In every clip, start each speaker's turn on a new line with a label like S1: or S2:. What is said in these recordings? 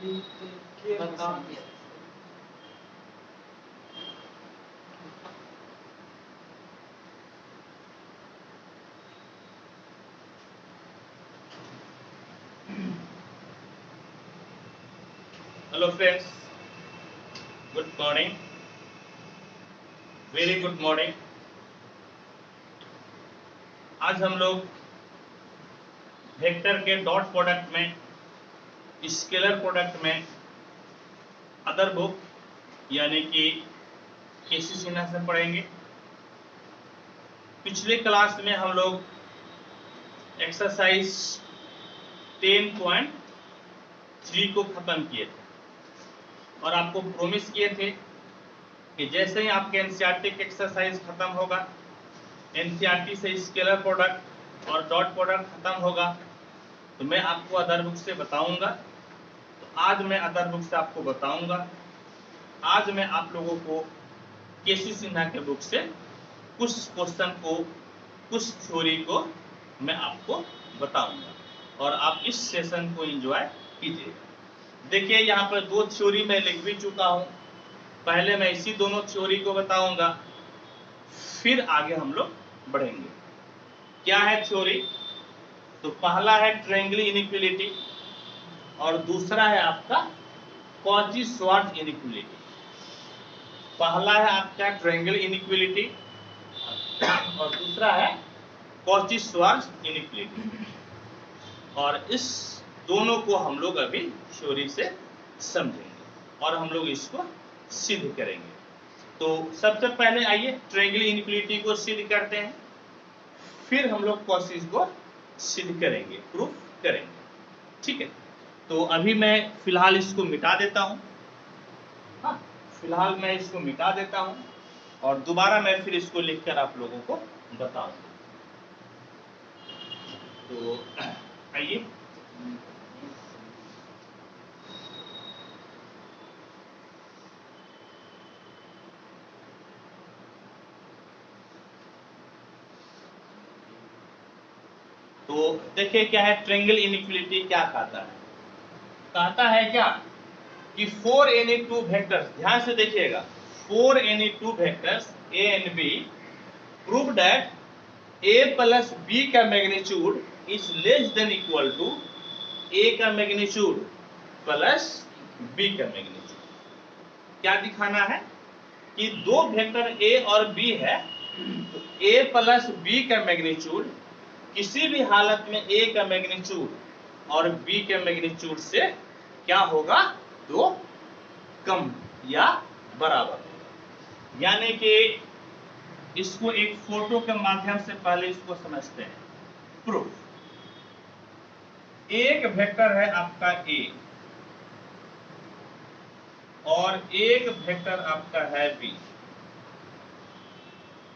S1: बताओ।
S2: Hello friends, good morning, very good morning. आज हम लोग वेक्टर के डॉट प्रोडक्ट में, स्केलर प्रोडक्ट में अदर बुक यानी कि केसी सिन्हा से पढ़ेंगे। पिछले क्लास में हम लोग एक्सरसाइज 10.3 को खत्म किए थे और आपको प्रोमिस किए थे कि जैसे ही आपके एनसीईआरटी की एक्सरसाइज खत्म होगा, एनसीईआरटी से स्केलर प्रोडक्ट और डॉट प्रोडक्ट खत्म होगा, तो मैं आपको अदर बुक से बताऊंगा। तो आज मैं अदर बुक से आपको बताऊंगा। आज मैं आप लोगों को केसी सिन्हा के बुक से कुछ क्वेश्चन को, कुछ थ्योरी को मैं आपको बताऊंगा और आप इस सेशन को एंजॉय कीजिएगा। देखिए, यहाँ पर दो थ्योरी मैं लिख भी चुका हूँ। पहले मैं इसी दोनों थ्योरी को बताऊंगा, फिर आगे हम लोग बढ़ेंगे। क्या है थ्योरी? तो पहला है ट्रायंगल इनइक्वालिटी और दूसरा है आपका कॉची-श्वार्ट्ज इनइक्वालिटी। पहला है आपका ट्रायंगल इनइक्वालिटी और दूसरा है कॉची-श्वार्ट्ज इनइक्वालिटी। और इस दोनों को हम लोग अभी थ्योरी से समझेंगे और हम लोग इसको सिद्ध करेंगे। तो सबसे पहले आइए ट्रायंगल इनइक्वालिटी को सिद्ध करते हैं, फिर हम लोग कॉची को सिद्ध करेंगे, प्रूफ करेंगे। ठीक है, तो अभी मैं फिलहाल इसको मिटा देता हूं। हाँ, फिलहाल मैं इसको मिटा देता हूं और दोबारा मैं फिर इसको लिखकर आप लोगों को बताऊंगा। तो आइए, तो देखिए क्या है ट्रायंगल इनइक्वालिटी। क्या कहता है? कहता है क्या कि 4 एनी 2 वेक्टर्स, ध्यान से देखिएगा, 4 any 2 vectors A and B prove that A plus B का magnitude is less than equal to A का मैग्नीट्यूड प्लस बी का मैग्नीट्यूड। क्या दिखाना है कि दो वेक्टर ए और बी है, तो ए प्लस बी का मैग्नीट्यूड किसी भी हालत में ए का मैग्नीट्यूड और बी के मैग्नीट्यूड से क्या होगा? तो कम या बराबर होगा। यानी कि इसको एक फोटो के माध्यम से पहले इसको समझते हैं। प्रूफ, एक वेक्टर है आपका ए और एक वेक्टर आपका है बी।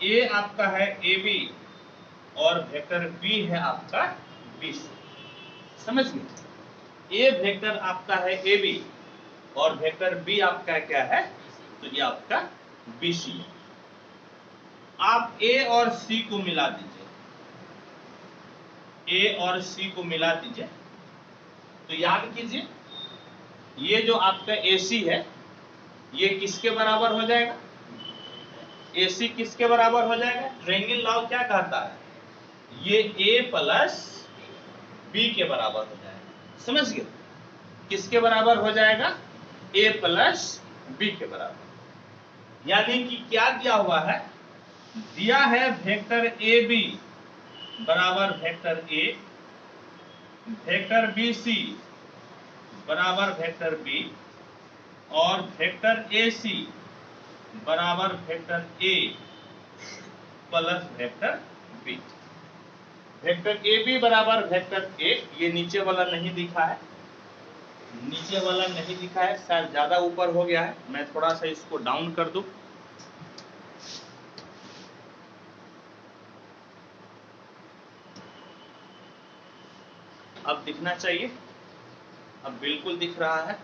S2: ए आपका है ए बी और वेक्टर बी है आपका बी सी। समझ गए? ए वेक्टर आपका है ए बी और वेक्टर बी आपका क्या है? तो ये आपका बी सी है। आप ए और सी को मिला दीजिए, ए और सी को मिला दीजिए। तो याद कीजिए, ये जो आपका ए सी है ये किसके बराबर हो जाएगा? ए सी किसके बराबर हो जाएगा? ट्रायंगल लॉ क्या कहता है? ये ए प्लस बी के बराबर हो जाएगा। समझ गए? किसके बराबर हो जाएगा? ए प्लस बी के बराबर। यानी कि क्या दिया हुआ है? दिया है वेक्टर ए बी बराबर vector A, vector B C बराबर वेक्टर बी और वेक्टर ए सी बराबर vector A plus vector B. Vector A B बराबर वेक्टर ए, ये नीचे वाला नहीं दिखा है, नीचे वाला नहीं दिखा है, शायद ज्यादा ऊपर हो गया है। मैं थोड़ा सा इसको डाउन कर दूं। अब दिखना चाहिए, अब बिल्कुल दिख रहा है।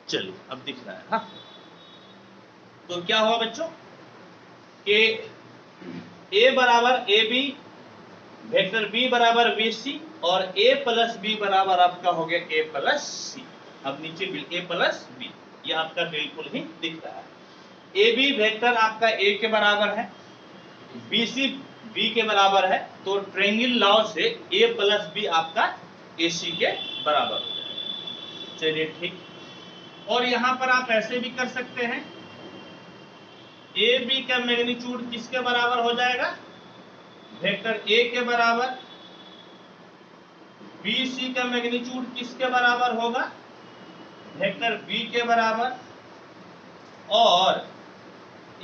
S2: चलिए अब दिख रहा है। हाँ, तो क्या हुआ बच्चों कि ए बराबर ए बी वेक्टर बी बराबर BC और A प्लस बी बराबर आपका हो गया A प्लस सी। अब नीचे A प्लस बी, ये आपका बिल्कुल ही दिख रहा है। ए बी वेक्टर आपका A के बराबर है, BC B के बराबर है, तो ट्रायंगल लॉ से A प्लस बी आपका AC के बराबर हो जाएगा। चलिए ठीक। और यहां पर आप ऐसे भी कर सकते हैं, ए बी का मैग्नीट्यूड किसके बराबर हो जाएगा, वेक्टर ए के बराबर। बी सी का मैग्नीट्यूड किसके बराबर होगा, वेक्टर बी के बराबर। और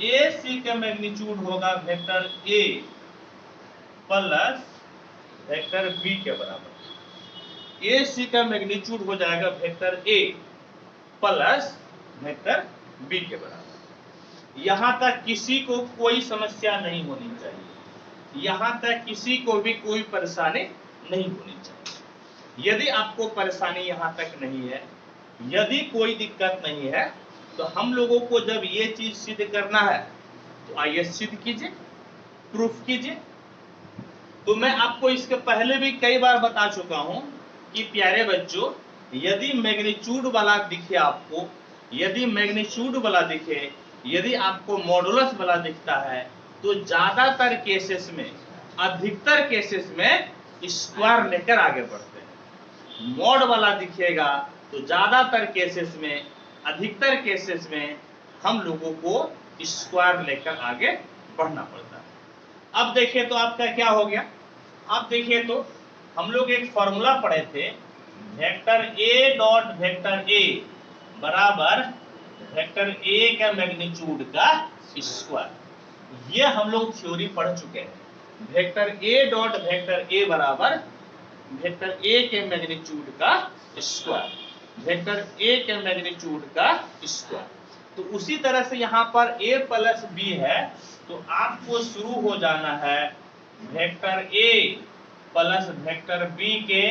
S2: ए सी का मैग्नीट्यूड होगा vector A plus vector B के बराबर। ए सी का मैग्नीट्यूड हो जाएगा vector A plus vector B के बराबर। यहां तक किसी को कोई समस्या नहीं होनी चाहिए, यहां तक किसी को भी कोई परेशानी नहीं होनी चाहिए। यदि आपको परेशानी यहां तक नहीं है, यदि कोई दिक्कत नहीं है, तो हम लोगों को जब ये चीज सिद्ध करना है तो आइए सिद्ध कीजिए, प्रूफ कीजिए। तो मैं आपको इसके पहले भी कई बार बता चुका हूं कि प्यारे बच्चों, यदि मैग्नीट्यूड वाला दिखे आपको, यदि मैग्नीट्यूड वाला दिखे, यदि आपको मॉडुलस वाला दिखता है, तो ज्यादातर केसेस में, अधिकतर केसेस में स्क्वायर लेकर आगे बढ़ते हैं। मॉड वाला दिखेगा तो ज्यादातर केसेस में, अधिकतर केसेस में हम लोगों को स्क्वायर लेकर आगे बढ़ना पड़ता है। अब देखिए तो आपका क्या हो गया, अब देखिए तो हम लोग एक फॉर्मूला पढ़े थे, vector A dot vector A बराबर वेक्टर ए का मैग्नीट्यूड का स्क्वायर। ये हम लोग थ्योरी पढ़ चुके हैं। Vector A dot vector A बराबर वेक्टर ए के मैग्नीट्यूड का स्क्वायर, वेक्टर ए के मैग्नीट्यूड का स्क्वायर। तो उसी तरह से यहाँ पर a प्लस बी है, तो आपको शुरू हो जाना है vector a plus vector b के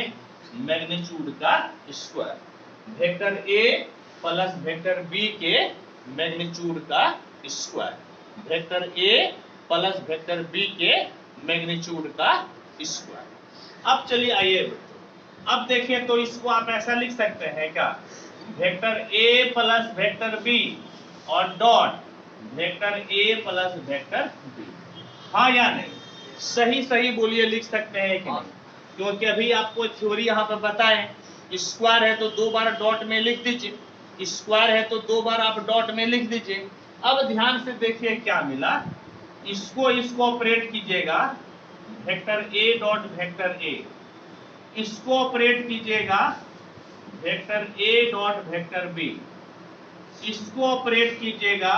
S2: मैग्नीट्यूड का square, vector a plus vector b के मैग्नीट्यूड का square, vector a plus vector b के मैग्नीट्यूड का स्क्वायर। अब चलिए आइए, अब देखिए तो इसको आप ऐसा लिख सकते हैं क्या, vector a plus vector b और dot vector a plus vector b। हाँ या नहीं, सही सही बोलिए, लिख सकते हैं कि नहीं? क्योंकि अभी आपको थ्योरी यहाँ पर बताएं, स्क्वायर है तो 2 बार डॉट में लिख दीजिए, स्क्वायर है तो 2 बार आप डॉट में लिख दीजिए। अब ध्यान से देखिए क्या मिला, इसको ऑपरेट कीजिएगा vector a dot vector a, इसको ऑपरेट कीजिएगा vector a dot vector b, इसको ऑपरेट कीजिएगा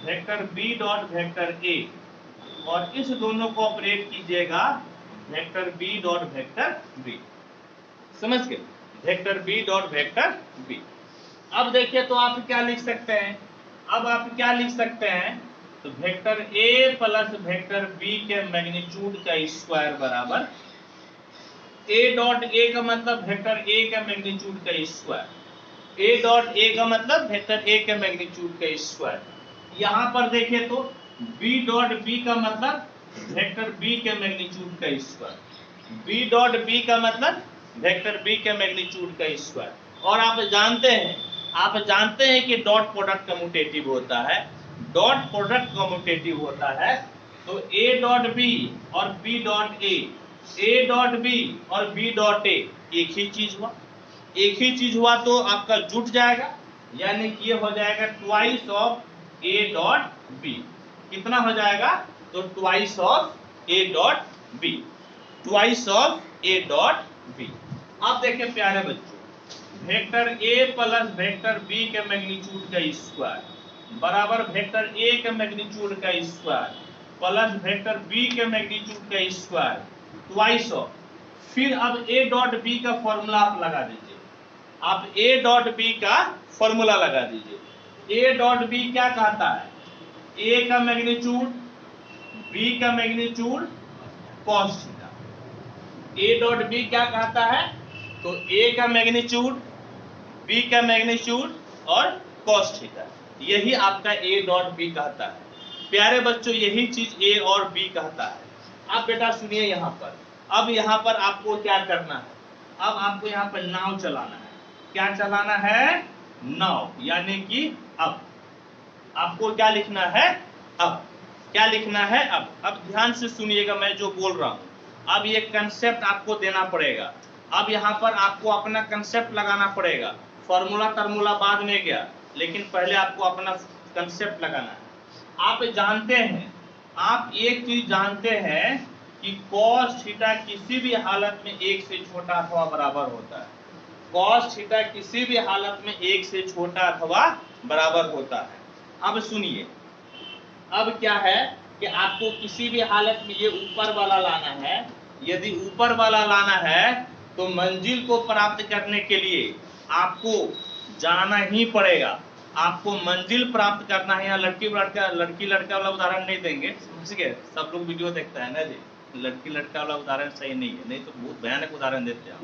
S2: vector b dot vector a, और इस दोनों को ऑपरेट कीजिएगा vector b dot vector b। समझ गए, vector b dot vector b। अब देखिए तो आप क्या लिख सकते हैं, अब आप क्या लिख सकते हैं, तो vector a plus vector b के मैग्नीट्यूड का स्क्वायर बराबर a डॉट a का मतलब वेक्टर a का मैग्नीट्यूड का स्क्वायर, a डॉट a का मतलब वेक्टर a के मैग्नीट्यूड का स्क्वायर। यहां पर देखिए तो b डॉट b का मतलब वेक्टर b के मैग्नीट्यूड का स्क्वायर, b डॉट b का मतलब वेक्टर b के मैग्नीट्यूड का स्क्वायर। और आप जानते हैं कि डॉट प्रोडक्ट कम्यूटेटिव होता है, डॉट प्रोडक्ट कम्यूटेटिव होता है, तो a डॉट b और b dot a dot b और b डॉट a एक ही चीज हुआ, एक ही चीज हुआ तो आपका जुट जाएगा, यानी कि ये हो जाएगा twice of a dot b। कितना हो जाएगा, तो twice of a dot b, twice of a dot b। अब देखिए प्यारे बच्चों, vector a plus vector b के मैग्नीट्यूड का स्क्वायर बराबर वेक्टर a के मैग्नीट्यूड का स्क्वायर प्लस वेक्टर b के मैग्नीट्यूड का स्क्वायर ट्वाइस ऑफ, फिर अब a डॉट b का फॉर्मूला आप लगा दीजिए, आप a डॉट b का फॉर्मूला लगा दीजिए। a डॉट b क्या कहता है, a का मैग्नीट्यूड b का magnitude cos theta. a dot b क्या कहता है, तो a का मैग्नीट्यूड b का मैग्नीट्यूड और cos थीटा, यही आपका a डॉट b कहता है। प्यारे बच्चों यही चीज a और b कहता है। आप बेटा सुनिए, यहाँ पर अब यहाँ पर आपको क्या करना है, अब आपको यहाँ पर नाव चलाना है। क्या चलाना है? नाव, यानी कि अब आपको क्या लिखना है? अब क्या लिखना है? अब ध्यान से सुनिएगा मैं जो बोल रहा हूं। अब ये कंसेप्ट आपको देना पड़ेगा। अब यहाँ पर आपको अपना कंसेप्ट लगाना पड़ेगा। फॉर्मूला टर्मूला बाद में गया, लेकिन पहले आपको अपना कंसेप्ट लगाना है। आप जानते हैं, आप एक चीज जानते हैं कि cos थीटा किसी भी हालत में 1 से छोटा अथवा बराबर होता है। cos थीटा किसी भी हालत में 1 से छोटा अथवा बराबर होता है। अब सुनिए, अब क्या है कि आपको किसी भी हालत में ये ऊपर वाला लाना है। यदि ऊपर वाला लाना है तो मंजिल को प्राप्त करने के लिए आपको जाना ही पड़ेगा। आपको मंजिल प्राप्त करना है। यहाँ लड़की लड़का वाला उदाहरण नहीं देंगे, समझ गए? सब लोग वीडियो देखता है ना जी, लड़की लड़का वाला उदाहरण सही नहीं है, नहीं तो बहुत भयानक उदाहरण देते हैं।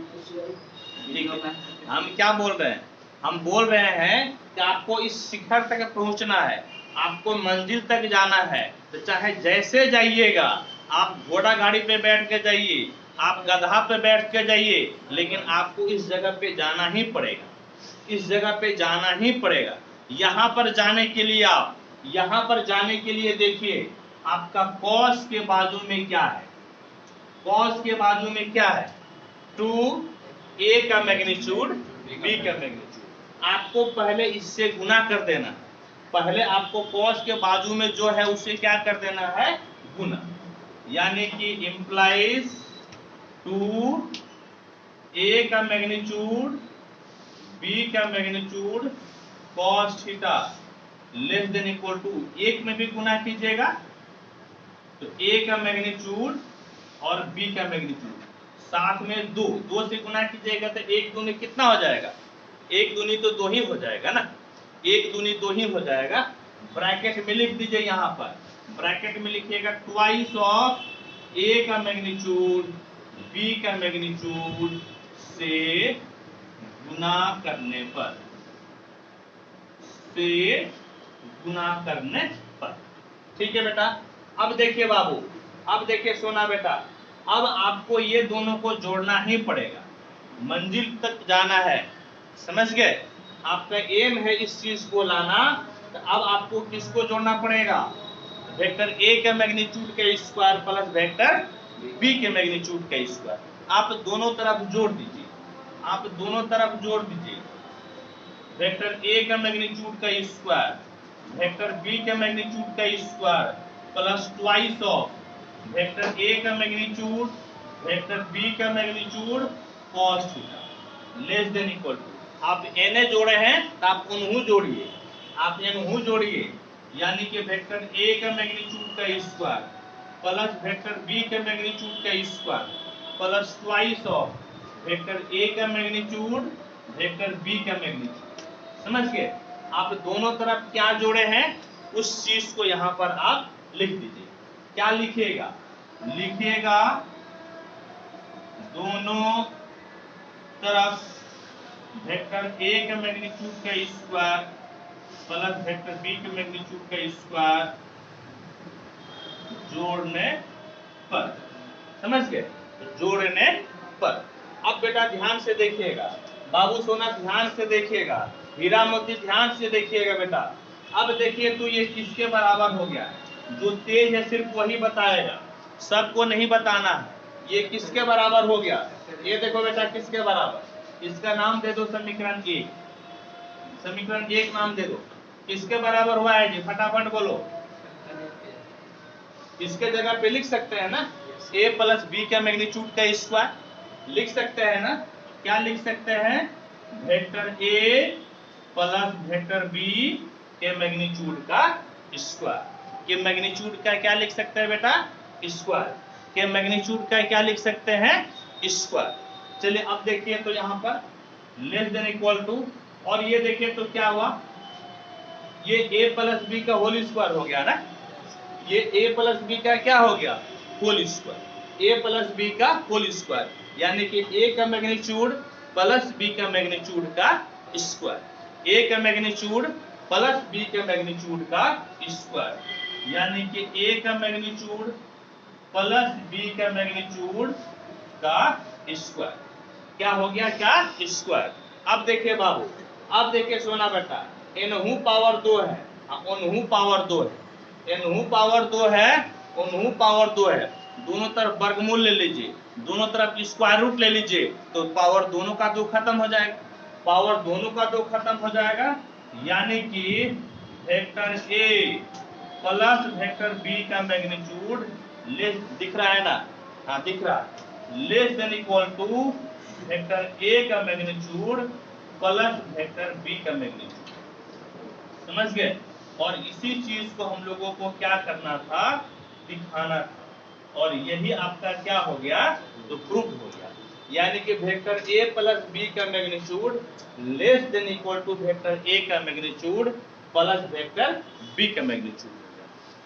S2: ठीक है, हम क्या बोल रहे हैं? हम बोल रहे हैं कि आपको इस शिखर तक पहुंचना है, आपको मंजिल तक जाना है। तो चाहे जैसे जाइएगा, आप घोड़ा गाड़ी पे बैठ के जाइए, आप गधा पे बैठ के जाइए, लेकिन आपको इस जगह पे जाना ही पड़ेगा। इस जगह पे जाना ही पड़ेगा। यहाँ पर जाने के लिए आप यहाँ पर जाने के लिए देखिए, आपका cos के बाजू में क्या है? cos के बाजू में क्या है? 2a का मैग्नीट्यूड b का मैग्नीट्यूड। आपको पहले इससे गुना कर देना। पहले आपको cos के बाजू में जो है उससे क्या कर देना है? गुना, यानी कि इंप्लाइज 2a का मैग्नीट्यूड b का magnitude cos theta less than equal to, एक में भी गुना कीजिएगा तो a का मैग्नीट्यूड और b का मैग्नीट्यूड साथ में दो से गुना कीजिएगा तो एक दूनी कितना हो जाएगा? एक दूनी तो 2 ही हो जाएगा ना, एक दूनी 2 ही हो जाएगा। ब्रैकेट में लिख दीजिए, यहाँ पर ब्रैकेट में लिखिएगा ट्वाइस ऑफ a का मैग्नीट्यूड b का मैग्नीट्यूड से गुना करने पर, से गुना करने पर। ठीक है बेटा? अब देखिए बाबू, अब देखिए सोना बेटा, अब आपको ये दोनों को जोड़ना ही पड़ेगा। मंजिल तक जाना है, समझ गए? आपका एम है इस चीज को लाना, तो अब आपको किसको जोड़ना पड़ेगा? वेक्टर a के मैग्नीट्यूड का स्क्वायर प्लस वेक्टर b के मैग्नीट्यूड का स्क्वायर। आप दोनों तरफ जोड़ दीजिए, आप दोनों तरफ जोड़ दीजिए। वेक्टर a का मैग्नीट्यूड का स्क्वायर, वेक्टर b का मैग्नीट्यूड का square plus twice of vector a का मैग्नीट्यूड, वेक्टर b का magnitude cos theta less than equal to. आप na जोड़े हैं तो आप उन्हों जोड़िए, आप इन्हों जोड़िए, यानी कि वेक्टर a का मैग्नीट्यूड का स्क्वायर प्लस वेक्टर b का मैग्नीट्यूड का square plus twice of vector a का मैग्नीट्यूड, वेक्टर b का मैग्नीट्यूड। समझ गए? आप दोनों तरफ क्या जोड़े हैं उस चीज को यहाँ पर आप लिख दीजिए। क्या लिखिएगा? लिखिएगा दोनों तरफ वेक्टर a का मैग्नीट्यूड का स्क्वायर प्लस वेक्टर b का मैग्नीट्यूड का स्क्वायर जोड़ने पर। समझ गए? जोड़ने पर। अब बेटा ध्यान से देखिएगा, बाबू सोना ध्यान से देखिएगा, हीरा मोती ध्यान से देखिएगा बेटा। अब देखिए तो ये किसके बराबर हो गया? जो तेज है सिर्फ वही बताएगा, सबको नहीं बताना है। ये किसके बराबर हो गया? ये देखो बेटा किसके बराबर, इसका नाम दे दो समीकरण 1, समीकरण 1 नाम दे दो। किसके बराबर हुआ है जी? फटाफट बोलो। इसके जगह पे लिख सकते हैं ना, a प्लस बी का मैग्नीट्यूड का स्क्वायर लिख सकते हैं ना। क्या लिख सकते हैं? Vector a plus vector b के मैग्नीट्यूड का स्क्वायर। के मैग्नीट्यूड का क्या लिख सकते हैं बेटा? स्क्वायर। के मैग्नीट्यूड का क्या लिख सकते हैं? स्क्वायर। चलिए अब देखिए तो यहाँ पर लेस देन इक्वल टू, और ये देखिए तो क्या हुआ? ये a प्लस बी का होल स्क्वायर हो गया ना, ये a प्लस बी का क्या हो गया? Whole square. a plus B का होल स्क्वायर, यानी कि a का मैग्नीट्यूड प्लस b का मैग्नीट्यूड का स्क्वायर, a का मैग्नीट्यूड प्लस b के मैग्नीट्यूड का स्क्वायर, यानी कि a का मैग्नीट्यूड प्लस b का मैग्नीट्यूड का स्क्वायर। क्या हो गया, क्या स्क्वायर। अब देखिए बाबू, अब देखिए सोना बेटा, एनहू पावर 2 है, उनहू पावर 2 है, एनहू पावर 2 है, उनहू पावर 2 है, दोनों तरफ वर्गमूल ले लीजिए, दोनों तरफ स्क्वायर रूट ले लीजिए, तो पावर दोनों का 2 खत्म हो जाएगा, पावर दोनों का 2 खत्म हो जाएगा, यानी कि vector A plus vector B का मैग्नीट्यूड लेस, दिख रहा है ना, हाँ दिख रहा है, less than equal to vector A का मैग्नीट्यूड प्लस वेक्टर बी का मैग्नीट्यूड। समझ गए। और इसी चीज को हम लोगों को क्या करना था, दिखाना था, और यही आपका क्या हो गया, तो प्रूफ हो गया, यानी कि वेक्टर ए प्लस बी का magnitude less than equal to vector A का मैग्नीट्यूड प्लस वेक्टर बी का मैग्नीट्यूड।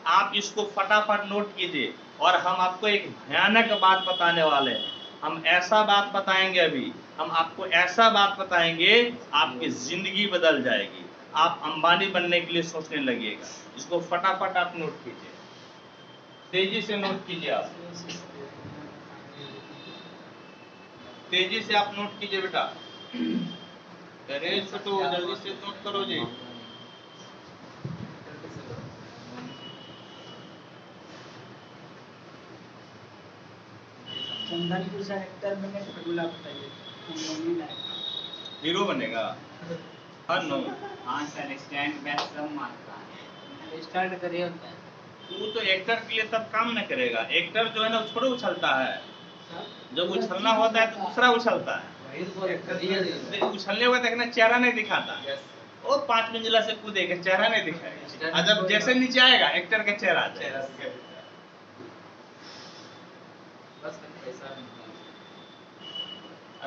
S2: आप इसको फटाफट नोट कीजिए, और हम आपको एक भयानक बात बताने वाले हैं, हम ऐसा बात बताएंगे, अभी हम आपको ऐसा बात बताएंगे, आपकी जिंदगी बदल जाएगी, आप अंबानी बनने के लिए सोचने लगिएगा। इसको फटाफट आप नोट कीजिए, तेजी से नोट कीजिए, आप तेजी से आप नोट कीजिए बेटा, अरे छोटू जल्दी से नोट करो जी।
S1: चंदनपुर से हेक्टर में फॉर्मूला बताइए,
S2: हीरो बनेगा। हाँ नो,
S1: हाँ सर, स्टैंड बैक सब मारता है, स्टार्ट करिए।
S2: तू तो एक्टर के लिए तब काम न करेगा, एक्टर जो है ना थोड़ा उछलता है, जब उछलना होता है तो दूसरा उछलता है, उछलने हुआ देखना चेहरा नहीं दिखाता, वो 5 मंजिला से कूदेगा चेहरा नहीं दिखाएगा, और जब जैसे नीचे आएगा एक्टर का चेहरा आ जाएगा।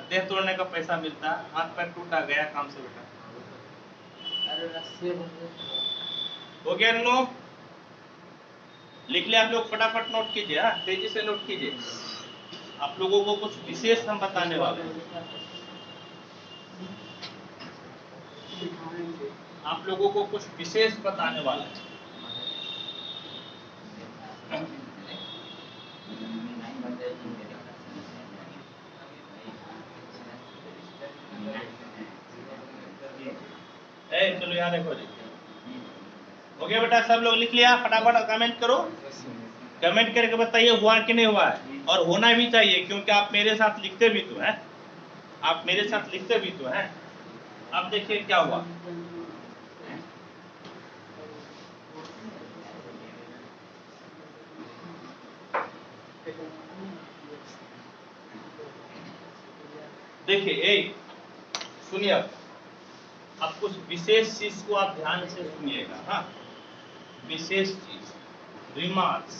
S2: देह तोड़ने का पैसा मिलता है, हाथ पैर टूटा गया काम से बेटा। हो गया नो, लिख लिया आप लोग, फटाफट नोट कीजिए, तेजी से नोट कीजिए, आप लोगों को कुछ विशेष हम बताने वाले हैं, आप लोगों को कुछ विशेष बताने वाले हैं। चलो यहाँ देखो जी, हो गया बेटा, सब लोग लिख लिया, फटाफट कमेंट करो, कमेंट करके बताइए हुआ कि नहीं हुआ है, और होना भी चाहिए, क्योंकि आप मेरे साथ लिखते भी तो हैं, आप मेरे साथ लिखते भी तो हैं। अब देखिए क्या हुआ, देखिए सुनिए, अब कुछ विशेष चीज को आप ध्यान से सुनिएगा, हाँ विशेष चीज, रिमार्क्स,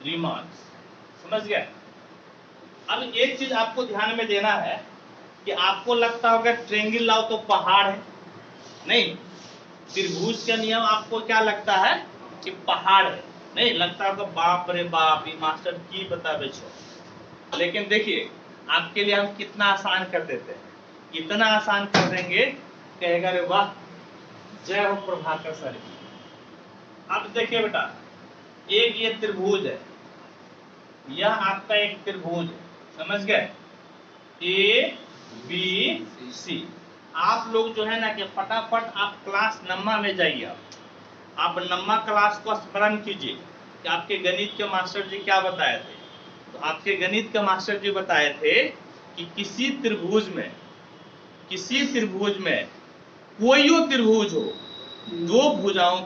S2: रिमार्क्स, समझ गया। अब एक चीज आपको ध्यान में देना है कि आपको लगता होगा ट्रेंगल लाओ तो पहाड़ है, नहीं, त्रिभुज का नियम आपको क्या लगता है कि पहाड़ है, नहीं लगता होगा, बाप रे बाप ये मास्टर की बतावे छो। लेकिन देखिए आपके लिए हम कितना आसान कर देते हैं, इतना आसान कर देंगे, कहेगा रे वाह, जय हो प्रभाकर सर। अब देखिए बेटा, एक ये त्रिभुज है, यह आपका एक त्रिभुज है, समझ गए, ए बी सी। आप लोग जो है ना कि फटाफट आप क्लास नम्मा में जाइए, आप नम्मा क्लास को स्मरण कीजिए कि आपके गणित के मास्टर जी क्या बताए थे। तो आपके गणित के मास्टर जी बताए थे कि किसी त्रिभुज में कोई त्रिभुज हो, दो भुजाओं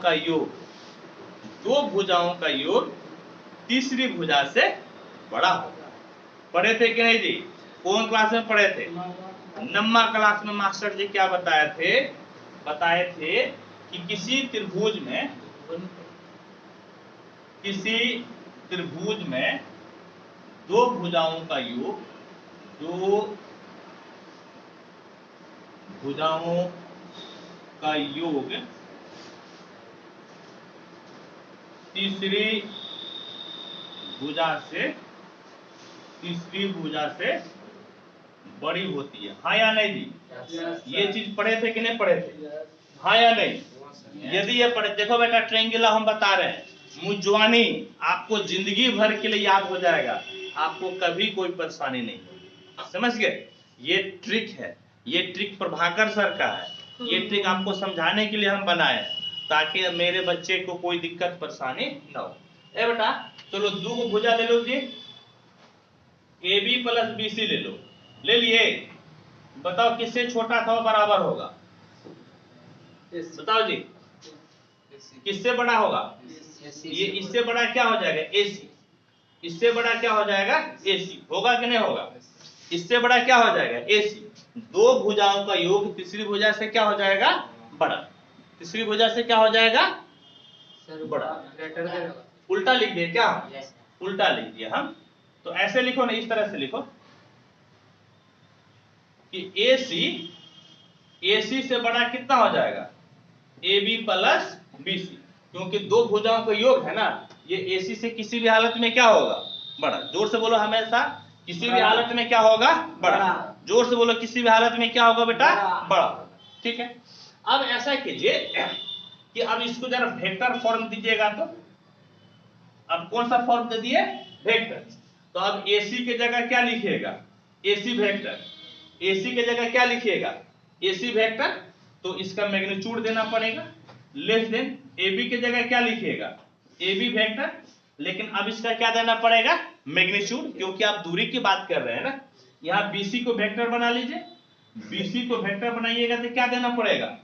S2: का योग तीसरी भुजा से बड़ा होगा। पढ़े थे कि नहीं जी, कौन क्लास में पढ़े थे, नम्मा क्लास में मास्टर जी क्या बताए थे कि किसी त्रिभुज में दो भुजाओं का योग तीसरी भुजा से बड़ी होती है, हाँ या नहीं जी। ये चीज पढ़े थे कि नहीं पढ़े थे, हाँ या नहीं। यदि ये पढ़े, देखो बेटा ट्रायंगल हम बता रहे हैं, मुजवानी आपको जिंदगी भर के लिए याद हो जाएगा, आपको कभी कोई परेशानी नहीं होगी। समझ गए? ये ट्रिक है, ये ट्रिक प्रभाकर सर का है, ये ट्रिक आपको समझाने के लिए हम बनाए हैं ताकि मेरे बच्चे को कोई दिक्कत परेशानी ना हो। ए बेटा चलो दो को भुजा ले लो जी, A B plus B C ले लो, ले लिए। बताओ किससे छोटा था वो बराबर होगा? बताओ जी, किससे बड़ा होगा? ये इससे बड़ा क्या हो जाएगा? AC। इससे बड़ा क्या हो जाएगा? AC। होगा कि नहीं होगा? इससे बड़ा क्या हो जाएगा? AC। दो भुजाओं का योग तीसरी भुजा से क्या हो जाएगा? बड़ा। तीसरी भुजा से क्या हो जाएगा? बड़ा। उल्टा लिख दिए क्या? उल्टा लिख दिया हम। तो ऐसे लिखो ना, इस तरह से लिखो कि AC से बड़ा कितना हो जाएगा? AB plus BC। क्योंकि दो भुजाओं का योग है ना, ये AC से किसी भी हालत में क्या होगा? बड़ा। जोर से बोलो, हमेशा किसी भी हालत में क्या होगा? बड़ा। जोर से बोलो, किसी भी हालत में क्या होगा बेटा? बड़ा। ठीक है, अब ऐसा कीजिए कि अब इसको जरा वेक्टर फॉर्म दीजिएगा। तो अब कौन सा फॉर्म दे दिए? वेक्टर। तो अब AC की जगह क्या लिखिएगा? AC vector. AC की जगह क्या लिखिएगा? AC vector. तो इसका मैग्नीट्यूड देना पड़ेगा, लेस देन। AB की जगह क्या लिखिएगा? AB vector. लेकिन अब इसका क्या देना पड़ेगा? मैग्नीट्यूड, क्योंकि आप दूरी की बात कर रहे हैं ना। यहाँ BC को वेक्टर बना लीजिए, BC को वेक्टर बनाइएगा तो क्या देना पड़ेगा?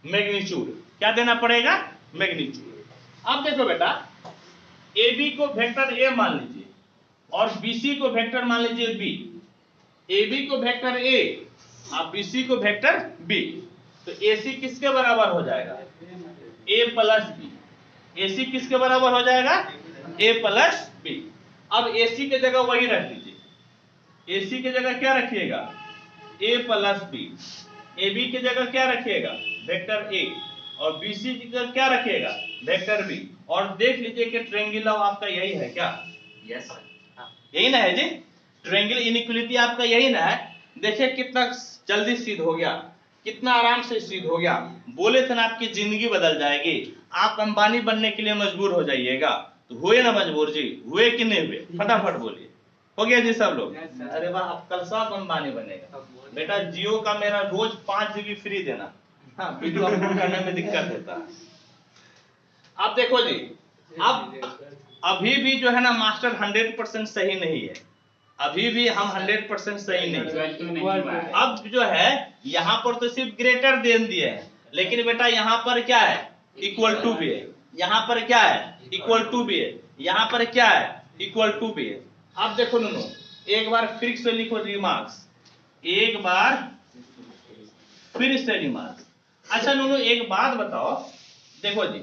S2: मैग्नीट्यूड। क्या देना पड़ेगा? मैग्नीट्यूड। अब देखो बेटा, AB को वेक्टर A मान लीजिए और BC को वेक्टर मान लीजिए B। AB को वेक्टर A और BC को वेक्टर B। तो AC किसके बराबर हो जाएगा? A plus B। AC किसके बराबर हो जाएगा? A plus B। अब AC की जगह वही रख लीजिए। AC की जगह क्या रखिएगा? A plus B। AB की जगह क्या रखिएगा? Vector A। और BC की जगह क्या रखिएगा? Vector B। और देख लीजिए कि ट्रायंगल आपका यही है क्या?
S1: यस
S2: यही ना है जी? ट्रायंगल इनइक्वालिटी आपका यही ना है? देखिए कितना जल्दी सिद्ध हो गया, कितना आराम से सिद्ध हो गया। बोले थे ना आपकी जिंदगी बदल जाएगी, आप अंबानी बनने के लिए मजबूर हो जाइएगा। तो हुए ना मजबूर जी? हुए कि नहीं हुए? फटाफट बोलिए। हो गया जी सब लोग? अरे वाह, अब कल सब अंबानी बनेगा। बेटा जियो का मेरा रोज 5 GB फ्री देना। हाँ, वीडियो अपलोड करने में दिक्कत होता है। अब देखो जी, अब अभी भी जो है ना मास्टर 100% सही नहीं है, अभी भी हम 100% सही नहीं है। अब जो है यहाँ पर तो सिर्फ ग्रेटर देन दिए हैं, लेकिन बेटा यहाँ पर क्या है? इक्वल टू भी है। यहाँ पर क्या है? इक्वल टू भी है। यहाँ पर क्या है? इक्वल टू भी है। अब देखो नुनू, एक बार फिर से लिखो रिमार्क्स, एक बार फिर से रिमार्क्स। अच्छा नुनू एक बात बताओ, देखो जी,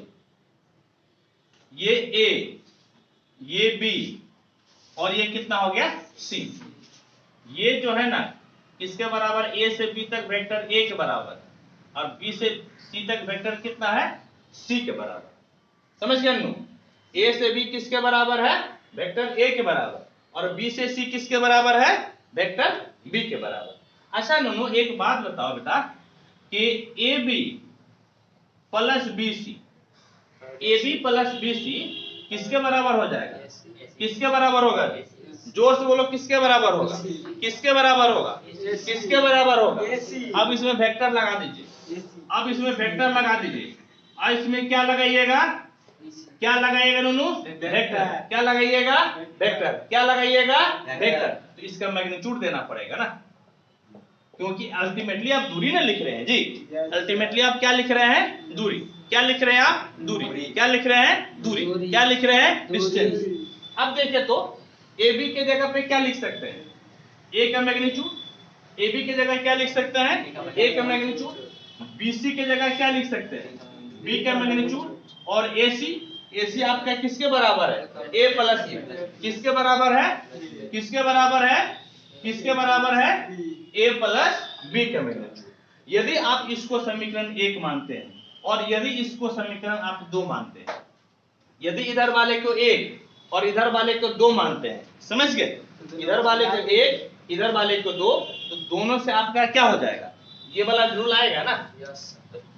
S2: ये A, ये B और ये कितना हो गया? C। ये जो है ना इसके बराबर A से B तक वेक्टर A के बराबर और B से C तक वेक्टर कितना है? C के बराबर। समझ गए नु? A से B किसके बराबर है? वेक्टर A के बराबर। और B से C किसके बराबर है? वेक्टर B के बराबर। अच्छा नुनू एक बात बताओ बेटा कि AB plus BC, AB plus BC किसके बराबर हो जाएगा? किसके बराबर होगा? जोर से बोलो, किसके बराबर होगा? किसके बराबर होगा? किसके बराबर होगा? अब इसमें वेक्टर लगा दीजिए, अब इसमें वेक्टर लगा दीजिए। और इसमें क्या लगाइएगा? क्या लगाइएगा नुनू? वेक्टर। क्या लगाइएगा? वेक्टर। क्या लगाइएगा? वेक्टर। तो इसका मैग्नीट्यूड देना पड़ेगा ना, क्योंकि अल्टीमेटली आप दूरी ना लिख रहे हैं जी। अल्टीमेटली आप क्या लिख रहे हैं? दूरी। क्या लिख रहे हैं आप? दूरी। क्या लिख रहे हैं? दूरी। क्या लिख रहे हैं? डिस्टेंस। अब देखिए तो AB के जगह पे क्या लिख सकते हैं? A का मैग्नीट्यूड। AB की जगह क्या लिख सकते हैं? A का मैग्नीट्यूड। BC की जगह क्या लिख सकते हैं? B का मैग्नीट्यूड। और AC आपका किसके बराबर है? A plus B। किसके बराबर है? किसके बराबर है? किसके बराबर है? A प्लस B का मैग्नीट्यूड। यदि आप इसको समीकरण 1 मानते हैं और यदि इसको समीकरण आप 2 मानते हैं, यदि इधर वाले को 1 और इधर वाले को 2 मानते हैं, समझ गए? इधर वाले को 1, इधर वाले को 2, तो दोनों से आपका क्या हो जाएगा? ये वाला रूल आएगा ना?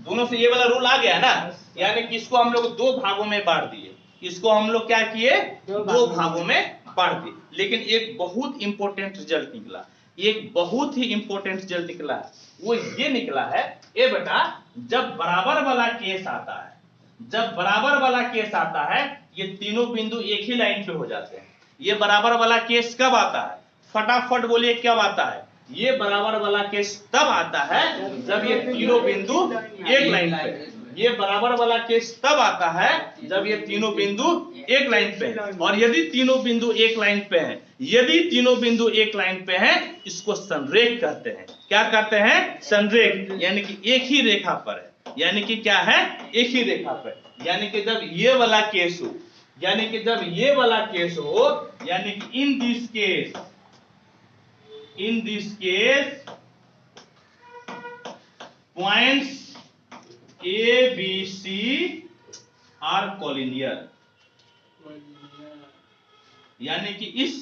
S2: दोनों से ये वाला रूल आ गया ना? यानी कि इसको हम लोग 2 भागों में बांट दिए। इसको हम लोग क्या किए, दो भागों में बांट दिए। लेकिन एक बहुत इंपॉर्टेंट रिजल्ट निकला, एक बहुत ही इंपॉर्टेंट रिजल्ट निकला, वो ये निकला है, ए बेटा जब बराबर वाला केस आता है, जब बराबर वाला केस आता है, ये तीनों बिंदु एक ही लाइन पे हो जाते हैं। ये बराबर वाला केस कब आता है, फटाफट बोलिए कब आता है, ये बराबर वाला केस तब आता है जब ये तीनों बिंदु एक लाइन पे। ये बराबर वाला केस तब आता है जब ये तीनों बिंदु एक लाइन पे है। और यदि तीनों बिंदु एक लाइन पे हैं, यदि तीनों बिंदु एक लाइन पे हैं, इसको संरेख कहते हैं। क्या कहते हैं, संरेख, यानी कि एक ही रेखा पर है, यानी कि क्या है, एक ही रेखा पर। यानी कि जब ये वाला केस हो, यानी कि जब ये वाला केस हो, यानी कि in this case points A, B, C are collinear, यानी कि इस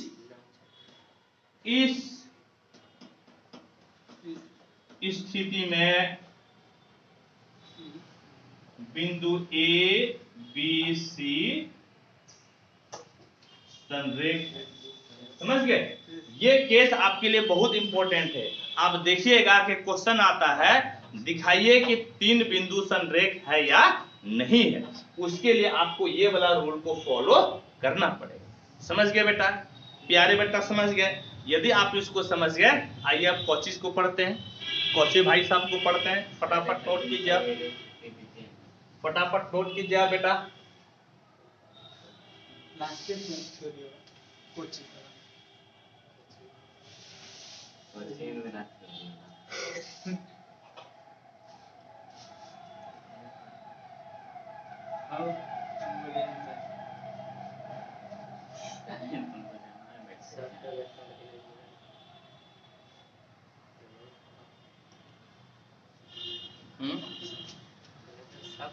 S2: स्थिति में बिंदु A, B, C संरेख है। समझ गए, ये केस आपके लिए बहुत इंपॉर्टेंट है। आप देखिएगा कि क्वेश्चन आता है, दिखाइए कि तीन बिंदु संरेख है या नहीं है। उसके लिए आपको ये वाला रूल को फॉलो करना पड़ेगा। समझ गए बेटा, प्यारे बेटा समझ गए। यदि आप इसको समझ गए, आइए आप कौचिस को पढ़ते हैं, कौची भाई साहब को पढ़ते हैं। फटाफट नोट कीजिए आप, फटाफट नोट कीजिए आप बेटा।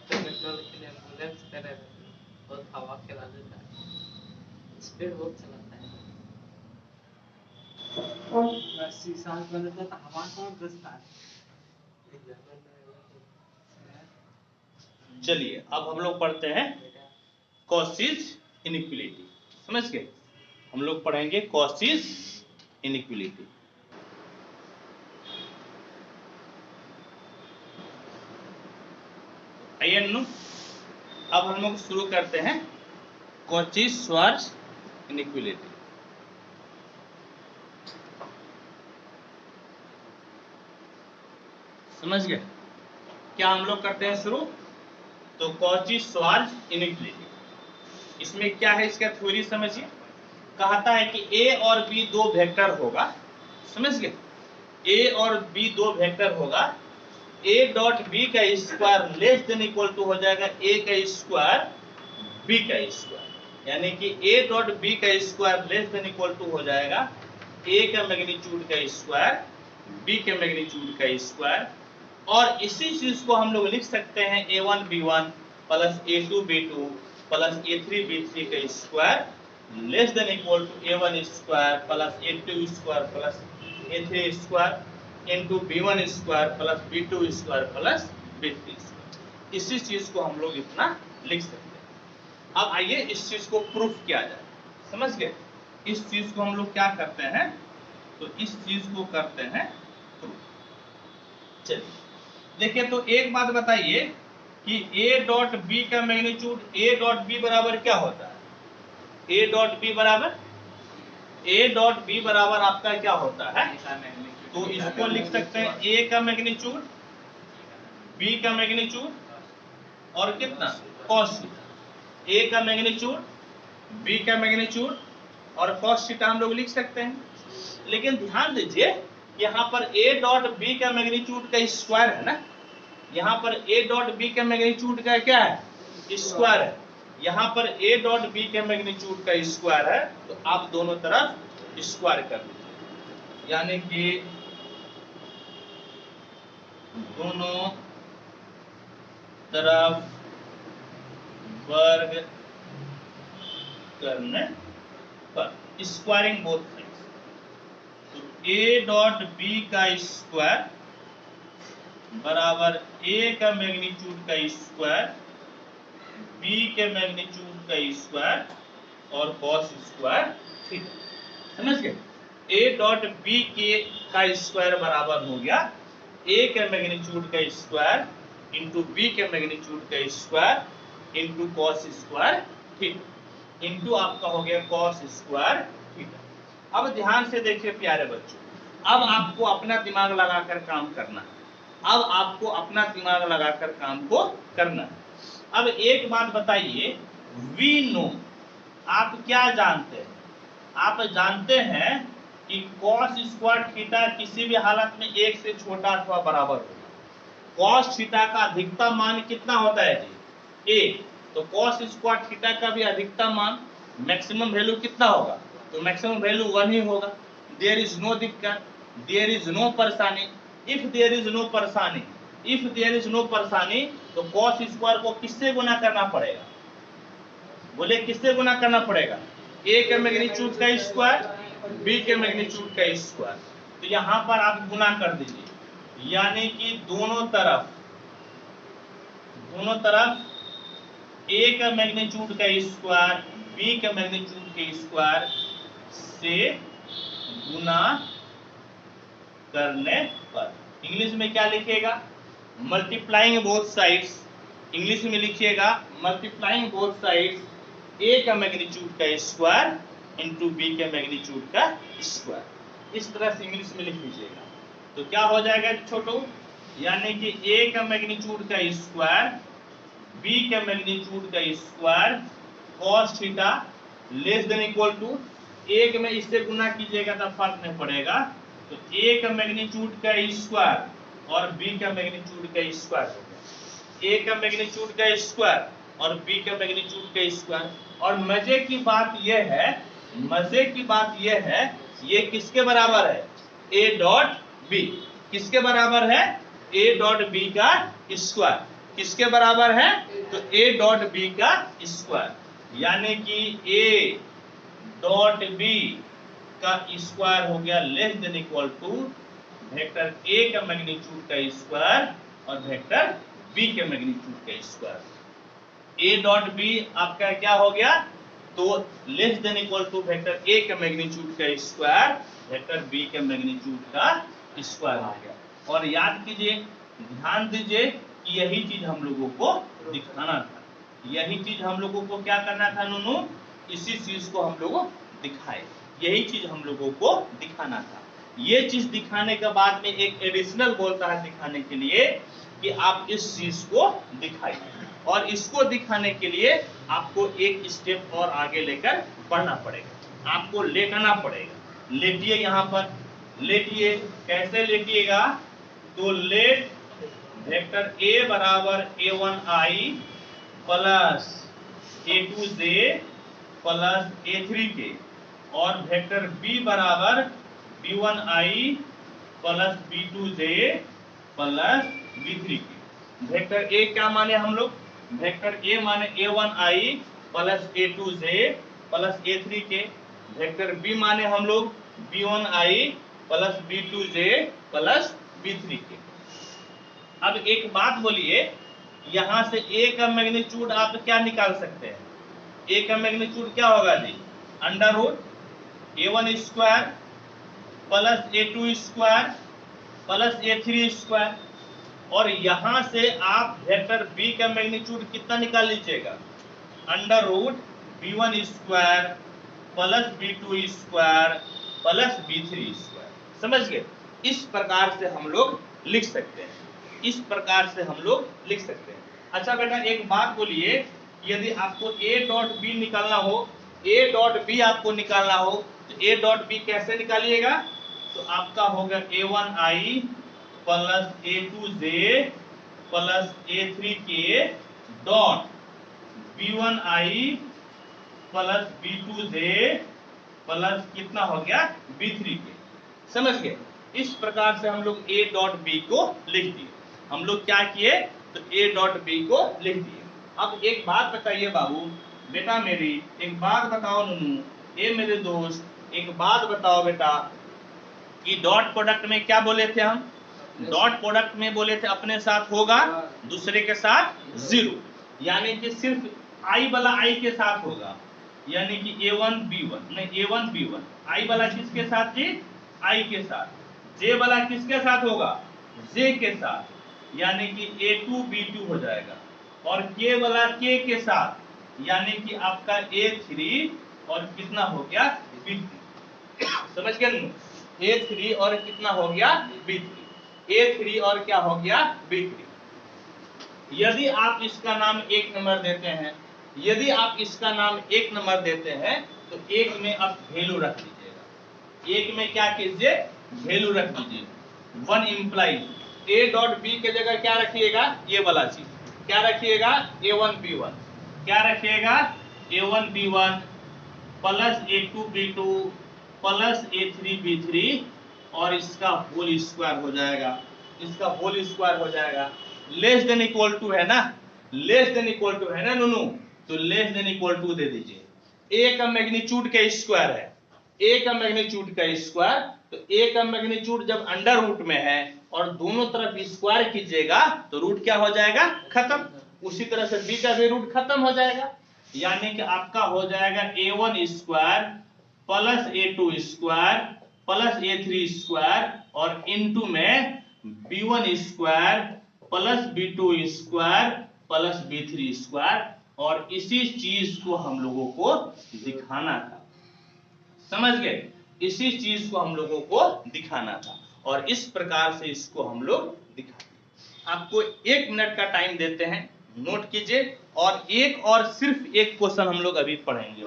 S1: पेट्रोल के लिए एम्बुलेंस करे बहुत हवा खिला देता है, स्पीड बहुत चलाता है। शीशा बंद तो हवा कौन घुसता है।
S2: चलिए अब हम लोग पढ़ते हैं कॉशीज इनइक्वालिटी। समझ गए, हम लोग पढ़ेंगे कॉशीज इनइक्वालिटी। आइए अब हम लोग शुरू करते हैं कॉची-श्वार्ट्ज इनइक्वालिटी। समझ गए, क्या हम लोग करते हैं शुरू, तो कॉची-श्वार्ट्ज इनइक्वालिटी, इसमें क्या है इसका थ्योरी समझिए। कहता है कि ए और बी दो वेक्टर होगा। समझ गए, ए और बी दो वेक्टर होगा, a डॉट बी का square less than equal to हो जाएगा a का स्क्वायर b का स्क्वायर, यानी कि a डॉट बी का square less than equal to हो जाएगा a का मैग्नीट्यूड का स्क्वायर b के मैग्नीट्यूड का स्क्वायर। और इसी चीज को हम लोग लिख सकते हैं a1 b1 plus a2 b2 plus a3 b3 का square less than equal to a1 square plus a2 square plus a3 square into b1 square plus b2 square plus b3 square. इसी चीज को हम लोग इतना लिख सकते हैं। अब आइए इस चीज को प्रूफ किया जाए। समझ गए, इस चीज को हम लोग क्या करते हैं, तो इस चीज को करते हैं प्रूफ। चलिए देखिए, तो एक बात बताइए कि a डॉट b का मैग्नीट्यूड a डॉट b बराबर क्या होता है, a डॉट b बराबर आपका क्या होता है, तो इसको लिख सकते हैं a का मैग्नीट्यूड b का मैग्नीट्यूड और कितना cos थीटा, a का मैग्नीट्यूड b का मैग्नीट्यूड और cos थीटा हम लोग लिख सकते हैं। लेकिन ध्यान दीजिए यहाँ पर a डॉट b का मैग्नीट्यूड का स्क्वायर है ना, यहाँ पर a डॉट b का मैग्नीट्यूड का क्या है, स्क्वायर है। यहाँ पर a डॉट b के मैग्नीट्यूड का स्क्वायर है, तो आप दोनों तरफ स्क्वायर कर लीजिए, यानी कि दोनों तरफ वर्ग करने पर स्क्वायरिंग बोथ साइड्स, तो a डॉट b का स्क्वायर बराबर a का मैग्नीट्यूड का स्क्वायर b के मैग्नीट्यूड का स्क्वायर और cos स्क्वायर थीटा। समझ गए? a डॉट b के का स्क्वायर बराबर हो गया a के मैग्नीट्यूड का स्क्वायर इंटू b के मैग्नीट्यूड का square into cos square theta into आपका हो गया cos स्क्वायर थीटा। अब ध्यान से देखिए प्यारे बच्चों, अब आपको अपना दिमाग लगाकर काम करना है। अब आपको अपना दिमाग लगाकर काम को करना है। अब एक बात बताइए, वी नो, आप क्या जानते हैं? आप जानते हैं कि cos स्क्वायर थीटा किसी भी हालत में 1 से छोटा अथवा बराबर होगा। cos थीटा का अधिकतम मान कितना होता है जी? 1। तो cos स्क्वायर थीटा का भी अधिकतम मान मैक्सिमम वैल्यू कितना होगा? तो मैक्सिमम वैल्यू 1 ही होगा। देयर इज नो दिक्कत, देयर इज नो परेशानी। इफ देयर इज नो परेशानी, इफ देयर इज नो परेशानी, तो cos स्क्वायर को किससे गुना करना पड़ेगा? बोले किससे गुना करना पड़ेगा? a के मैग्नीट्यूड का स्क्वायर, b के मैग्नीट्यूड का स्क्वायर। तो यहां पर आप गुना कर दीजिए, यानी कि दोनों तरफ a का मैग्नीट्यूड का स्क्वायर b के मैग्नीट्यूड के स्क्वायर से गुना करने पर इंग्लिश में क्या लिखिएगा? Multiplying both sides. इंग्लिश में लिखिएगा मल्टीप्लाइंग बोथ साइड्स a का मैग्नीट्यूड का स्क्वायर इंटू b के मैग्नीट्यूड का स्क्वायर। इस तरह से इंग्लिश में लिख लीजिएगा। तो क्या हो जाएगा छोटो? यानी कि a का मैग्नीट्यूड का स्क्वायर b के मैग्नीट्यूड का square cos theta less than equal to, एक में इससे गुना कीजिएगा तो फर्क नहीं पड़ेगा। तो a का मैग्नीट्यूड का स्क्वायर और b का मैग्नीट्यूड का स्क्वायर हो गया। a का मैग्नीट्यूड का स्क्वायर और b का मैग्नीट्यूड का स्क्वायर। और मजे की बात यह है, ये किसके बराबर है? a dot b। किसके बराबर है? a डॉट b का स्क्वायर। किसके बराबर है? तो a डॉट b का स्क्वायर, यानी कि a डॉट b का स्क्वायर हो गया less than equal to vector a का मैग्नीट्यूड का स्क्वायर और वेक्टर b के मैग्नीट्यूड का स्क्वायर। a डॉट b आपका क्या हो गया? तो less than equal to vector a का मैग्नीट्यूड का स्क्वायर वेक्टर b के मैग्नीट्यूड का स्क्वायर हो गया। और याद कीजिए, ध्यान दीजिए कि यही चीज हम लोगों को दिखाना था। यही चीज हम लोगों को क्या करना था नूनू? इसी चीज को हम लोग दिखाए। यही चीज हम लोगों को दिखाना था। ये चीज दिखाने के बाद में एक एडिशनल बोलता है दिखाने के लिए कि आप इस चीज को दिखाइए, और इसको दिखाने के लिए आपको एक स्टेप और आगे लेकर बढ़ना पड़ेगा, आपको लेटना पड़ेगा। लेटिए, यहाँ पर लेटिए। कैसे लेटिएगा? तो लेट वेक्टर a बराबर a1i plus a2j plus a3k और वेक्टर b बराबर b1i plus b2j plus b3k। Vector a क्या माने हम लोग? वेक्टर a माने a1i plus a2j plus a3k। Vector b माने हम लोग b1i plus b2j plus b3k। अब एक बात बोलिए, यहां से a का मैग्नीट्यूड आप क्या निकाल सकते हैं? a का मैग्नीट्यूड क्या होगा जी? Under root a1 square plus a2 square plus a3 square. और यहां से आप वेक्टर b का मैग्नीट्यूड कितना निकाल लीजिएगा? Under root b1 square plus b2 square plus b3 square. समझ गए? इस प्रकार से हम लोग लिख सकते हैं, इस प्रकार से हम लोग लिख सकते हैं। अच्छा बेटा एक बात बोलिए, यदि आपको a डॉट b निकालना हो, a डॉट b आपको निकालना हो, तो a डॉट b कैसे निकालिएगा? तो आपका होगा a1i plus a2j plus a3k dot b1i plus b2j plus कितना हो गया? b3k। समझ गए? इस प्रकार से हम लोग a डॉट b को लिख दिए। हम लोग क्या किए? तो a डॉट b को लिख दिए। अब एक बात बताइए बाबू, बेटा मेरी एक बात बताओ नूनू, ए मेरे दोस्त, एक बात बताओ बेटा कि डॉट प्रोडक्ट में क्या बोले थे हम? डॉट प्रोडक्ट में बोले थे अपने साथ होगा, दूसरे के साथ जीरो। यानी कि सिर्फ आई वाला आई के साथ होगा, यानी कि A1 B1 नहीं A1 B1, आई वाला किसके साथ जी, आई के साथ, जे वाला किसके साथ होगा, जे के साथ, यानी कि A2 B2 हो जाएगा, और के वाला के साथ, यानी कि आपका A3 और कितना हो गया B3, समझ गए ना, A3 और कितना हो गया B3, A3 और क्या हो गया B3। यदि आप इसका नाम 1 नंबर देते हैं, यदि आप इसका नाम 1 नंबर देते हैं तो 1 में आप वैल्यू रख दीजिएगा, 1 में क्या कीजिए वैल्यू रख दीजिए, 1 इंप्लाइज A डॉट B के जगह क्या रखिएगा, ये वाला चीज क्या रखिएगा, A1 B1, क्या रखिएगा A1 B1 plus A2 B2 plus A3 B3 और इसका होल स्क्वायर हो जाएगा, इसका होल स्क्वायर हो जाएगा, लेस देन इक्वल टू है ना, लेस देन इक्वल टू है ना नूनू, तो लेस देन इक्वल टू दे दीजिए, ए का मैग्नीट्यूड का स्क्वायर है, ए का मैग्नीट्यूड का स्क्वायर, तो ए का मैग्नीट्यूड जब अंडर रूट में है और दोनों तरफ स्क्वायर कीजिएगा तो रूट क्या हो जाएगा खत्म, उसी तरह से बी का भी रूट खत्म हो जाएगा, यानी कि आपका हो जाएगा A1 square plus A2 square plus A3 square और इनटू में B1 square plus B2 square plus B3 square, और इसी चीज को हम लोगों को दिखाना था, समझ गए, इसी चीज को हम लोगों को दिखाना था, और इस प्रकार से इसको हम लोग दिखाते। आपको 1 मिनट का टाइम देते हैं, नोट कीजिए, और एक और सिर्फ एक क्वेश्चन हम लोग अभी पढ़ेंगे,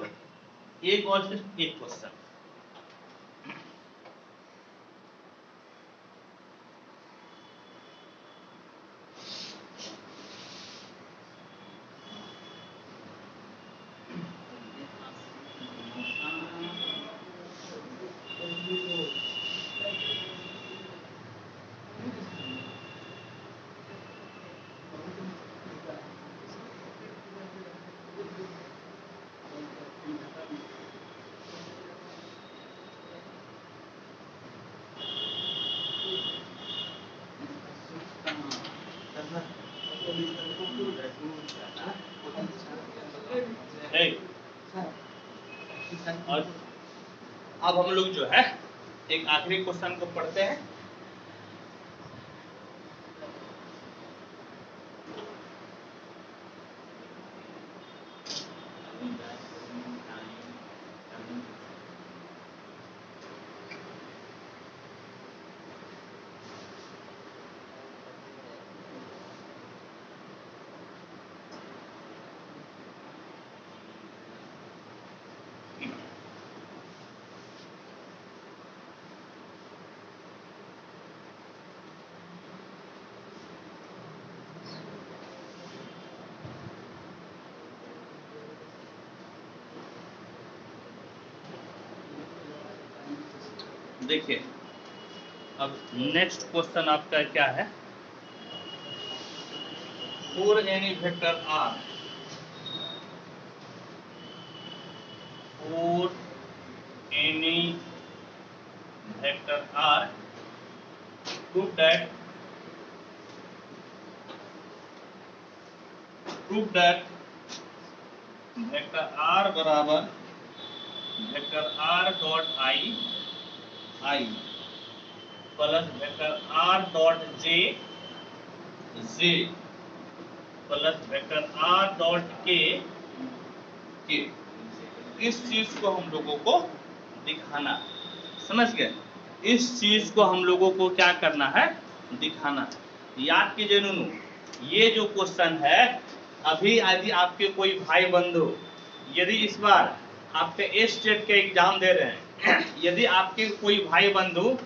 S2: एक और सिर्फ एक क्वेश्चन। और अब हम लोग जो है एक आखिरी क्वेश्चन को पढ़ते हैं। देखिए अब नेक्स्ट क्वेश्चन आपका क्या है, for any vector R, for any vector R prove that vector R बराबर vector R dot I plus vector R dot J plus vector R dot K, इस चीज को हम लोगों को दिखाना, समझ गए, इस चीज को हम लोगों को क्या करना है, दिखाना। याद कीजिए नूनू, ये जो क्वेश्चन है, अभी यदि आपके कोई भाई बंधु यदि इस बार आपके स्टेट के एग्जाम दे रहे हैं, यदि आपके कोई भाई बंधु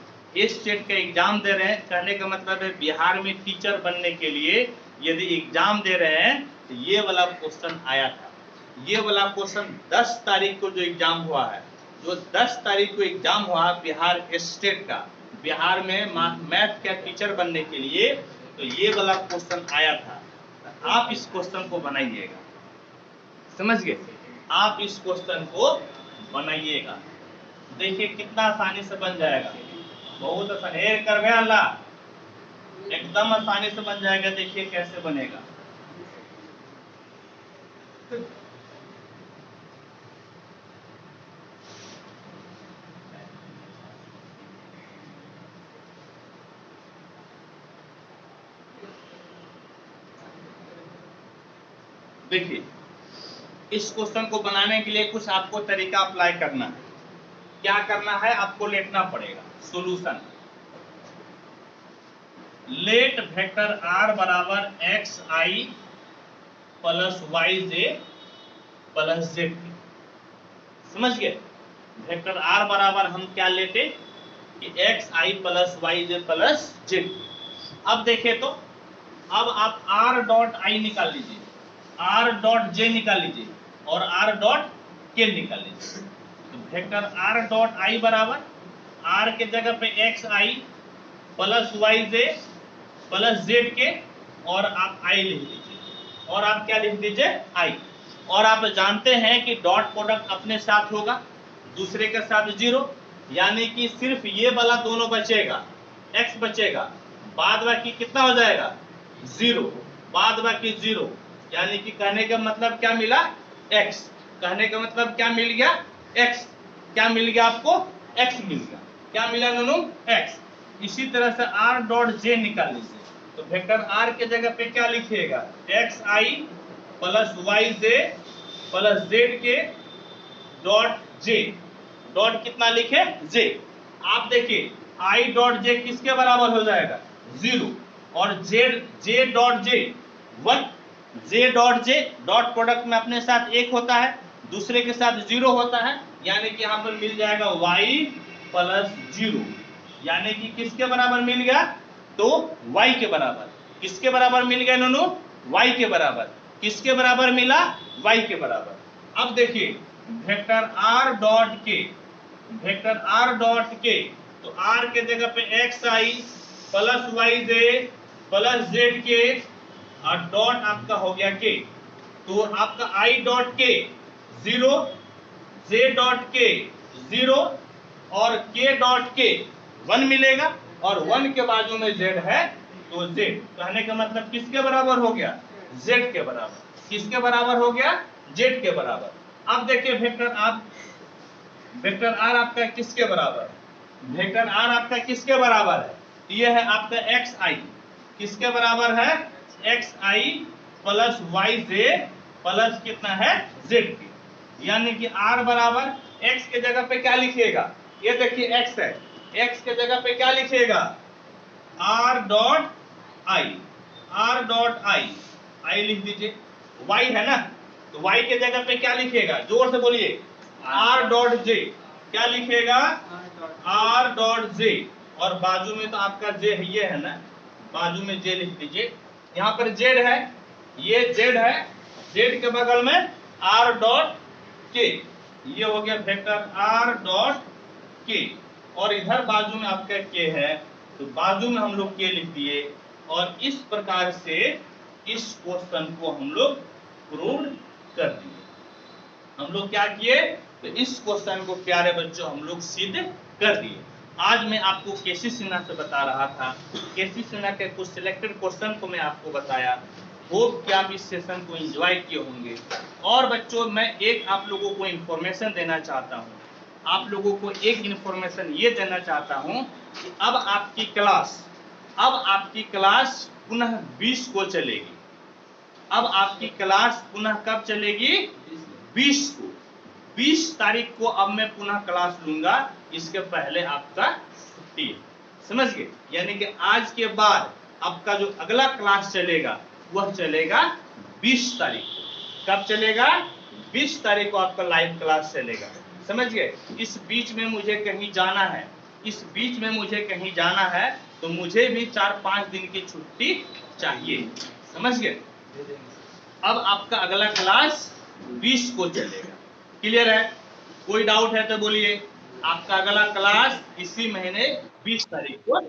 S2: स्टेट का एग्जाम दे रहे हैं, कहने का मतलब है बिहार में टीचर बनने के लिए यदि एग्जाम दे रहे हैं, तो ये वाला क्वेश्चन आया था, ये वाला क्वेश्चन 10 तारीख को जो एग्जाम हुआ है, जो 10 तारीख को एग्जाम हुआ बिहार स्टेट का, बिहार में मैथ का टीचर बनने के लिए, तो ये वाला क्वेश्चन आया था। आप इस क्वेश्चन को बनाइएगा, समझ गए, आप इस क्वेश्चन को बनाइएगा, देखिए कितना आसानी से बन जाएगा, बहुत आसान है, करवे अल्लाह एकदम आसानी से बन जाएगा। देखिए कैसे बनेगा, देखिए, इस क्वेश्चन को बनाने के लिए कुछ आपको तरीका अप्लाई करना है। क्या करना है, आपको लेटना पड़ेगा। सॉल्यूशन, लेट वेक्टर r बराबर एक्स आई प्लस वाई जे प्लस जेड। समझ गए? वेक्टर r बराबर हम क्या लेते कि एक्स आई प्लस वाई जे प्लस जेड। अब देखें तो अब आप r डॉट आई निकाल लीजिए, r डॉट जे निकाल लीजिए और r डॉट के निकाल लीजिए। तो वेक्टर r डॉट आई बराबर r के जगह पे एक्स आई प्लस वाई जे प्लस जेड के और आप आई लिख दीजिए और आप क्या लिख दीजिए आई। और आप जानते हैं कि डॉट प्रोडक्ट अपने साथ होगा, दूसरे के साथ जीरो, यानी कि सिर्फ ये वाला दोनों बचेगा, x बचेगा, बाद बाकी कितना हो जाएगा जीरो, बाद बाकी जीरो, यानी कि कहने का मतलब क्या मिला x। कहने का मतलब क्या मिल गया x। क्या मिल गया आपको x मिल गया। क्या मिला दोनों x। इसी तरह से r डॉट जे निकाल लीजिए। तो वेक्टर r के जगह पे क्या लिखिएगा एक्स आई प्लस वाई जे प्लस जेड के डॉट जे। डॉट कितना लिखे जे। आप देखिए i डॉट जे किसके बराबर हो जाएगा जीरो और J dot J one. J dot J dot product में अपने साथ एक होता है, दूसरे के साथ जीरो होता है, यानी कि यहां पर मिल जाएगा y प्लस जीरो, यानी कि किसके बराबर मिल गया तो y के बराबर। किसके बराबर मिल गया दोनों y के बराबर। किसके बराबर मिला y के बराबर। अब देखिए वेक्टर r डॉट के, वेक्टर r डॉट के, तो r के जगह पे एक्स आई प्लस वाई जे प्लस जेड के और डॉट आपका हो गया के। तो आपका i डॉट के जीरो, जे डॉट के जीरो और k डॉट के वन मिलेगा और वन के बाजू में z है तो z। कहने का मतलब किसके बराबर हो गया z के बराबर। किसके बराबर हो गया z के बराबर। अब देखिए वेक्टर r आपका किसके बराबर, वेक्टर r आपका किसके बराबर है, यह है आपका एक्स आई। किसके बराबर है एक्स आई प्लस वाई जे प्लस कितना है जेड के, यानी कि r बराबर x के जगह पे क्या लिखिएगा, ये देखिए x है, x के जगह पे क्या लिखिएगा r dot I, r dot I लिख दीजिए। y है ना, तो y के जगह पे क्या लिखिएगा जोर से बोलिए r डॉट j। क्या लिखिएगा r डॉट j और बाजू में तो आपका j है, ये है ना, बाजू में j लिख दीजिए। यहाँ पर z है, ये z है, z के बगल में r डॉट k, ये हो गया वेक्टर r डॉट k और इधर बाजू में आपका k है, तो बाजू में हम लोग k लिख दिए और इस प्रकार से इस क्वेश्चन को हम लोग प्रूव कर दिए। हम लोग क्या किए तो इस क्वेश्चन को प्यारे बच्चों हम लोग सिद्ध कर दिए। आज मैं आपको केसी सिन्हा से बता रहा था, केसी सिन्हा के कुछ सिलेक्टेड क्वेश्चन को मैं आपको बताया। होप कि आप इस सेशन को एंजॉय किए होंगे। और बच्चों मैं एक आप लोगों को इंफॉर्मेशन देना चाहता हूँ, आप लोगों को एक इंफॉर्मेशन ये देना चाहता हूँ कि अब आपकी क्लास पुनः 20 को चलेगी। अब आपकी क्लास पुनः कब चलेगी 20 को, 20 तारीख को अब मैं पुनः क्लास लूंगा, इसके पहले आपका छुट्टी है, समझ गए। यानी कि आज के बाद आपका जो अगला क्लास चलेगा वह चलेगा 20 तारीख को। कब चलेगा 20 तारीख को आपका लाइव क्लास चलेगा, समझ गए। इस बीच में मुझे कहीं जाना है, इस बीच में मुझे कहीं जाना है तो मुझे भी 4-5 दिन की छुट्टी चाहिए, समझ गए। अब आपका अगला क्लास 20 को चलेगा, क्लियर है। कोई डाउट है तो बोलिए। आपका अगला क्लास इसी महीने 20 तारीख को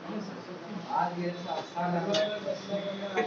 S1: आज ये आसान है